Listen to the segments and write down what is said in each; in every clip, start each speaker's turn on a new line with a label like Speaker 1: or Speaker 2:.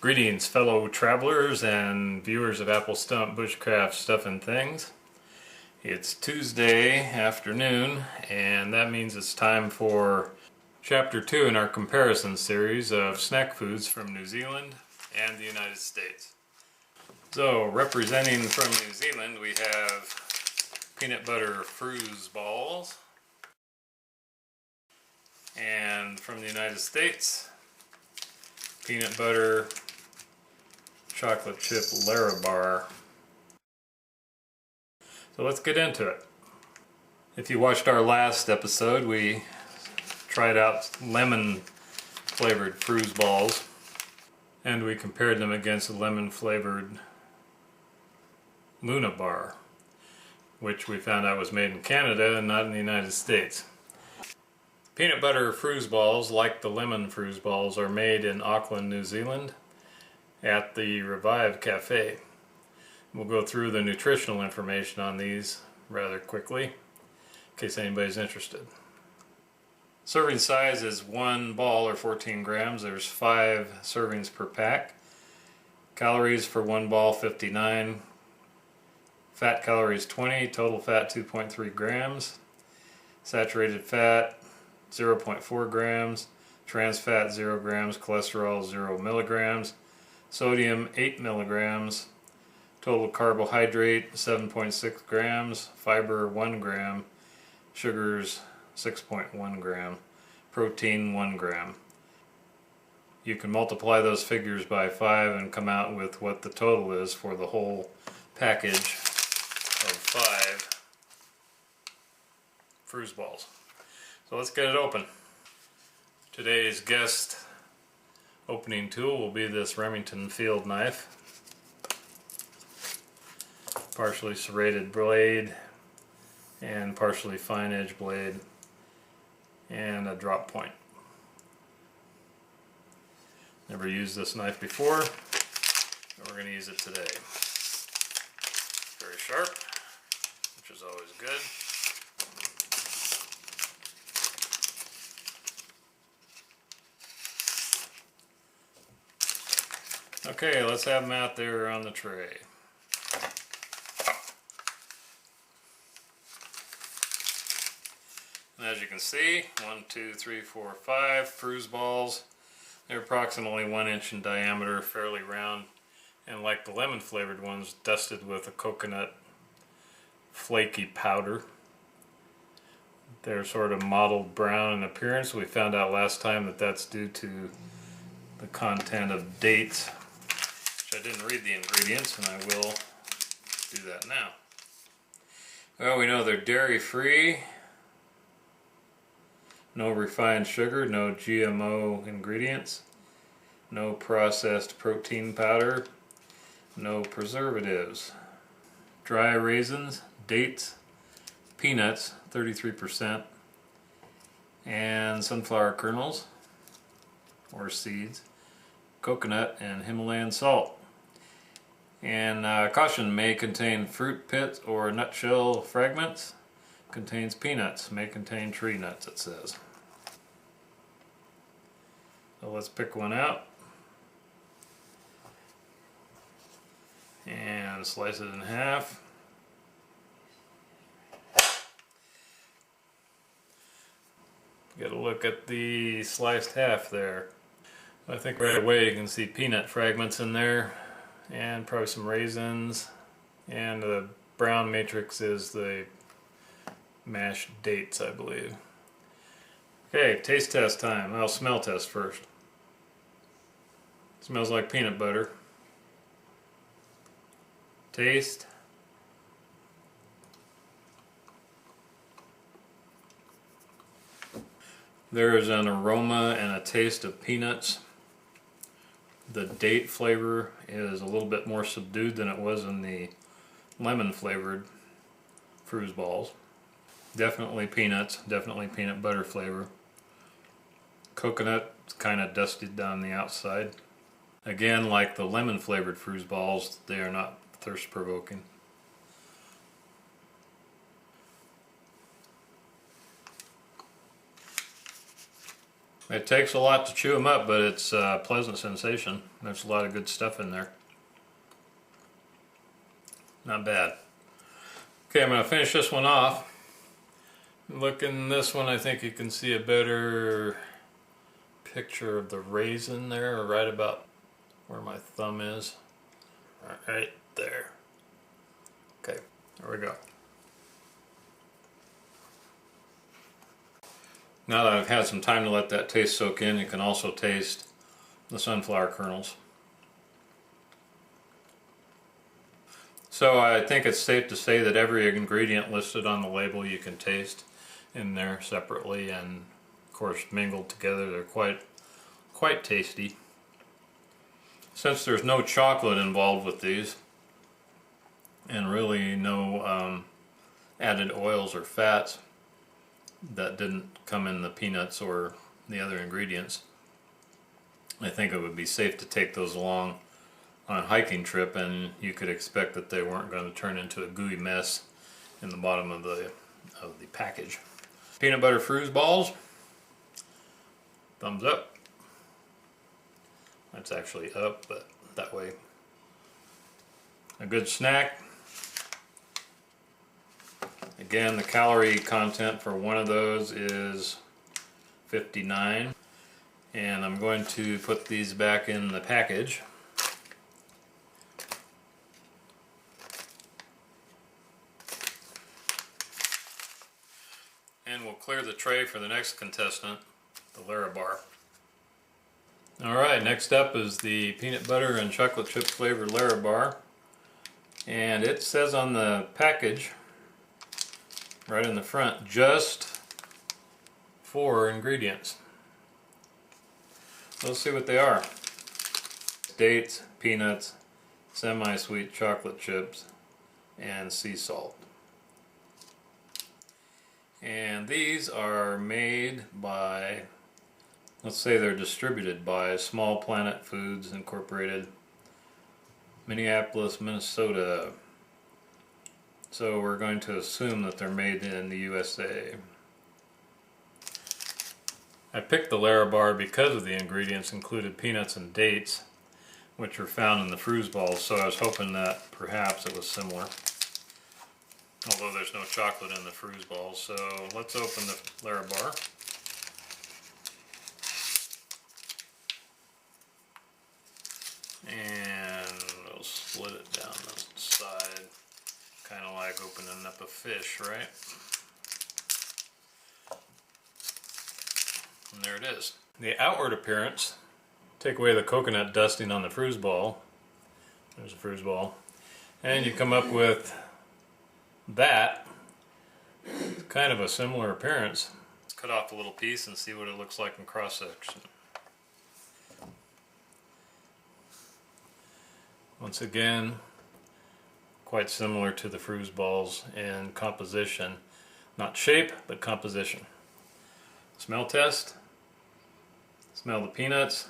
Speaker 1: Greetings, fellow travelers and viewers of Apple Stump Bushcraft Stuff and Things. It's Tuesday afternoon, and that means it's time for Chapter 2 in our comparison series of snack foods from New Zealand and the United States. So, representing from New Zealand, we have peanut butter Frooze balls. And from the United States, peanut butter chocolate chip LÄRABAR. So let's get into it. If you watched our last episode, we tried out lemon flavored Frooze balls and we compared them against the lemon flavored Luna bar, which we found out was made in Canada and not in the United States. Peanut butter Frooze balls, like the lemon Frooze balls, are made in Auckland, New Zealand at the Revive Cafe. We'll go through the nutritional information on these rather quickly in case anybody's interested. Serving size is one ball or 14 grams. There's 5 servings per pack. Calories for one ball 59. Fat calories 20. Total fat 2.3 grams. Saturated fat 0.4 grams. Trans fat 0 grams. Cholesterol 0 milligrams. Sodium 8 milligrams. Total carbohydrate 7.6 grams. Fiber 1 gram. Sugars 6.1 gram. Protein 1 gram. You can multiply those figures by 5 and come out with what the total is for the whole package of 5 Frooze balls. So let's get it open. Today's guest opening tool will be this Remington field knife. Partially serrated blade and partially fine edge blade and a drop point. Never used this knife before, but we're going to use it today. Very sharp, which is always good. Okay, let's have them out there on the tray. And as you can see, 1, 2, 3, 4, 5 Frooze balls. They're approximately 1 inch in diameter, fairly round, and like the lemon flavored ones, dusted with a coconut flaky powder. They're sort of mottled brown in appearance. We found out last time that that's due to the content of dates. I didn't read the ingredients, and I will do that now. Well, we know they're dairy free, no refined sugar, no GMO ingredients, no processed protein powder, no preservatives, dry raisins, dates, peanuts, 33%, and sunflower kernels or seeds, coconut, and Himalayan salt. And caution, may contain fruit pits or nutshell fragments. Contains peanuts. May contain tree nuts, it says. So let's pick one out. And slice it in half. Get a look at the sliced half there. I think right away you can see peanut fragments in there, and probably some raisins, and the brown matrix is the mashed dates, I believe. Okay, taste test time. I'll smell test first. Smells like peanut butter. Taste. There is an aroma and a taste of peanuts. The date flavor is a little bit more subdued than it was in the lemon flavored Frooze balls. Definitely peanuts, definitely peanut butter flavor. Coconut is kind of dusted down the outside. Again, like the lemon flavored Frooze balls, they are not thirst provoking. It takes a lot to chew them up, but it's a pleasant sensation. There's a lot of good stuff in there. Not bad. Okay, I'm going to finish this one off. Looking this one, I think you can see a better picture of the raisin there, right about where my thumb is. Right there. Okay, there we go. Now that I've had some time to let that taste soak in, you can also taste the sunflower kernels. So I think it's safe to say that every ingredient listed on the label you can taste in there separately, and of course mingled together they're quite tasty. Since there's no chocolate involved with these, and really no added oils or fats that didn't come in the peanuts or the other ingredients, I think it would be safe to take those along on a hiking trip, and you could expect that they weren't going to turn into a gooey mess in the bottom of the package. Peanut butter Frooze balls. Thumbs up. That's actually up, but that way. A good snack. Again, the calorie content for one of those is 59. And I'm going to put these back in the package. And we'll clear the tray for the next contestant, the LÄRABAR. Alright, next up is the peanut butter and chocolate chip flavored LÄRABAR. And it says on the package, right in the front, just 4 ingredients. Let's see what they are. Dates, peanuts, semi-sweet chocolate chips, and sea salt. And these are made by, let's say they're distributed by Small Planet Foods Incorporated, Minneapolis, Minnesota. So we're going to assume that they're made in the USA. I picked the LÄRABAR because of the ingredients included peanuts and dates, which are found in the Frooze balls, so I was hoping that perhaps it was similar. Although there's no chocolate in the Frooze balls, so let's open the LÄRABAR. And we'll split it down the side, kind of like opening up a fish, right? And there it is. The outward appearance, take away the coconut dusting on the Frooze ball. There's a Frooze ball. And you come up with that. It's kind of a similar appearance. Let's cut off a little piece and see what it looks like in cross section. Once again, quite similar to the Frooze balls in composition. Not shape, but composition. Smell test. Smell the peanuts.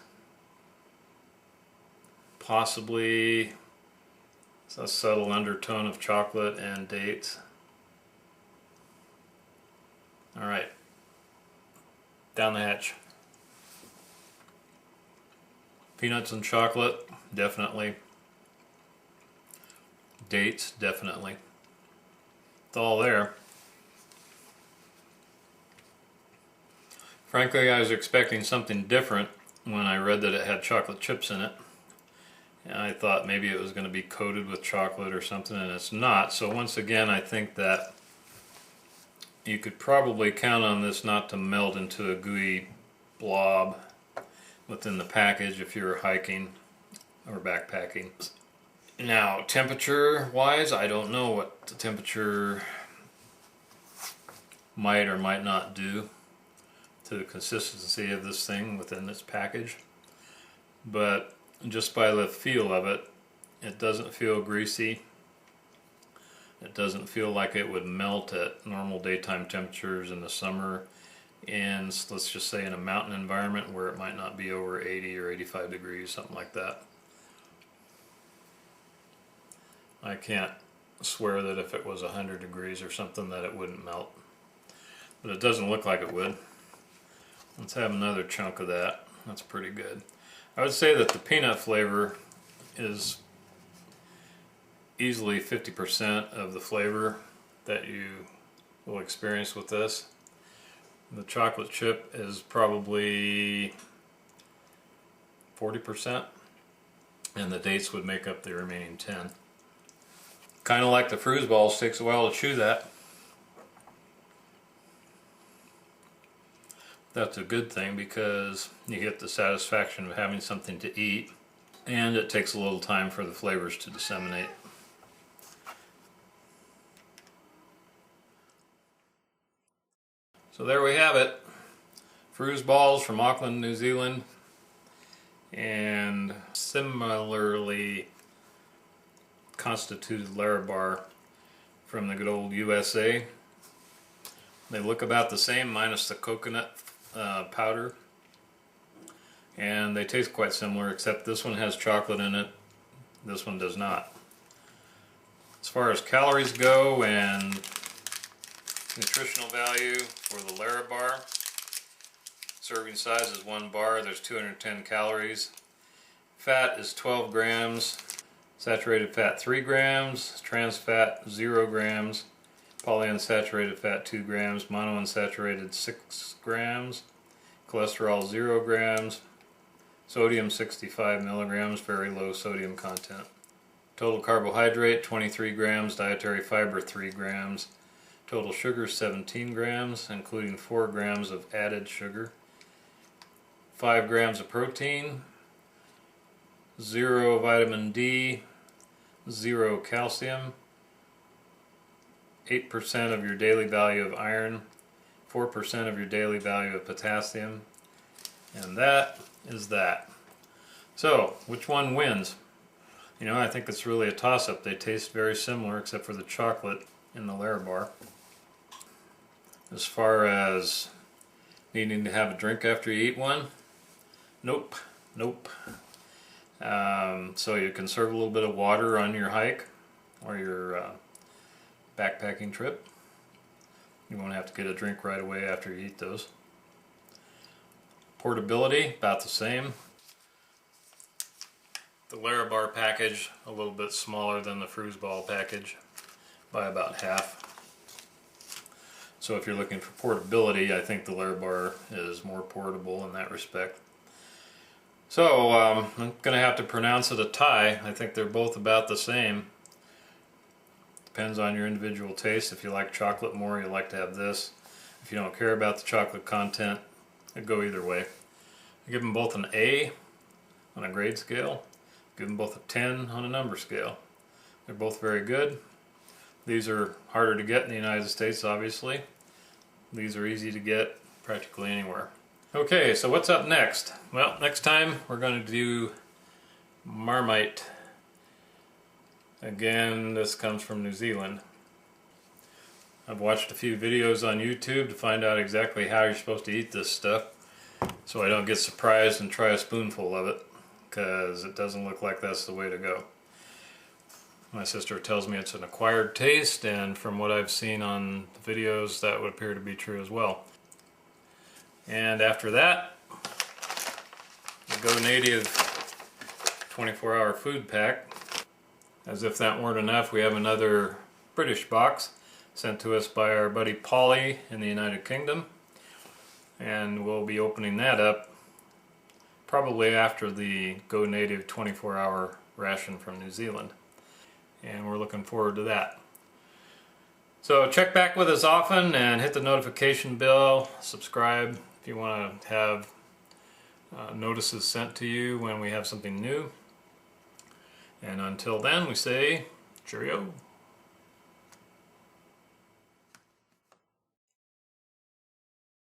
Speaker 1: Possibly a subtle undertone of chocolate and dates. Alright, down the hatch. Peanuts and chocolate, definitely. Dates, definitely. It's all there. Frankly, I was expecting something different when I read that it had chocolate chips in it. And I thought maybe it was going to be coated with chocolate or something, and it's not. So once again, I think that you could probably count on this not to melt into a gooey blob within the package if you were hiking or backpacking. Now, temperature-wise, I don't know what the temperature might or might not do to the consistency of this thing within this package. But just by the feel of it, it doesn't feel greasy. It doesn't feel like it would melt at normal daytime temperatures in the summer, and let's just say in a mountain environment where it might not be over 80 or 85 degrees, something like that. I can't swear that if it was 100 degrees or something that it wouldn't melt, but it doesn't look like it would. Let's have another chunk of that. That's pretty good. I would say that the peanut flavor is easily 50% of the flavor that you will experience with this. The chocolate chip is probably 40%, and the dates would make up the remaining 10. Kind of like the Frooze balls, takes a while to chew that. That's a good thing because you get the satisfaction of having something to eat, and it takes a little time for the flavors to disseminate. So there we have it. Frooze balls from Auckland, New Zealand, and similarly constituted LÄRABAR from the good old USA. They look about the same minus the coconut powder, and they taste quite similar, except this one has chocolate in it, this one does not. As far as calories go and nutritional value for the LÄRABAR, serving size is 1 bar, there's 210 calories. Fat is 12 grams, saturated fat 3 grams, trans fat 0 grams, polyunsaturated fat 2 grams, monounsaturated 6 grams, cholesterol 0 grams, sodium 65 milligrams, very low sodium content. Total carbohydrate 23 grams, dietary fiber 3 grams, total sugar 17 grams, including 4 grams of added sugar, 5 grams of protein, 0 vitamin D, 0 calcium, 8% of your daily value of iron, 4% of your daily value of potassium, and that is that. So, which one wins? You know, I think it's really a toss-up. They taste very similar except for the chocolate in the LÄRABAR. As far as needing to have a drink after you eat one, nope. So you can serve a little bit of water on your hike or your backpacking trip. You won't have to get a drink right away after you eat those. Portability, about the same. The LÄRABAR package, a little bit smaller than the Frooze ball package by about half. So if you're looking for portability, I think the LÄRABAR is more portable in that respect. So I'm going to have to pronounce it a tie. I think they're both about the same. Depends on your individual taste. If you like chocolate more, you like to have this. If you don't care about the chocolate content, it'd go either way. I give them both an A on a grade scale. Give them both a 10 on a number scale. They're both very good. These are harder to get in the United States, obviously. These are easy to get practically anywhere. Okay, so what's up next? Well, next time we're going to do Marmite. Again, this comes from New Zealand. I've watched a few videos on YouTube to find out exactly how you're supposed to eat this stuff, so I don't get surprised and try a spoonful of it, because it doesn't look like that's the way to go. My sister tells me it's an acquired taste, and from what I've seen on the videos, that would appear to be true as well. And after that, the Go Native 24-hour food pack. As if that weren't enough, we have another British box sent to us by our buddy Pauly in the United Kingdom. And we'll be opening that up probably after the Go Native 24-hour ration from New Zealand. And we're looking forward to that. So check back with us often and hit the notification bell, subscribe if you want to have notices sent to you when we have something new. And until then, we say cheerio.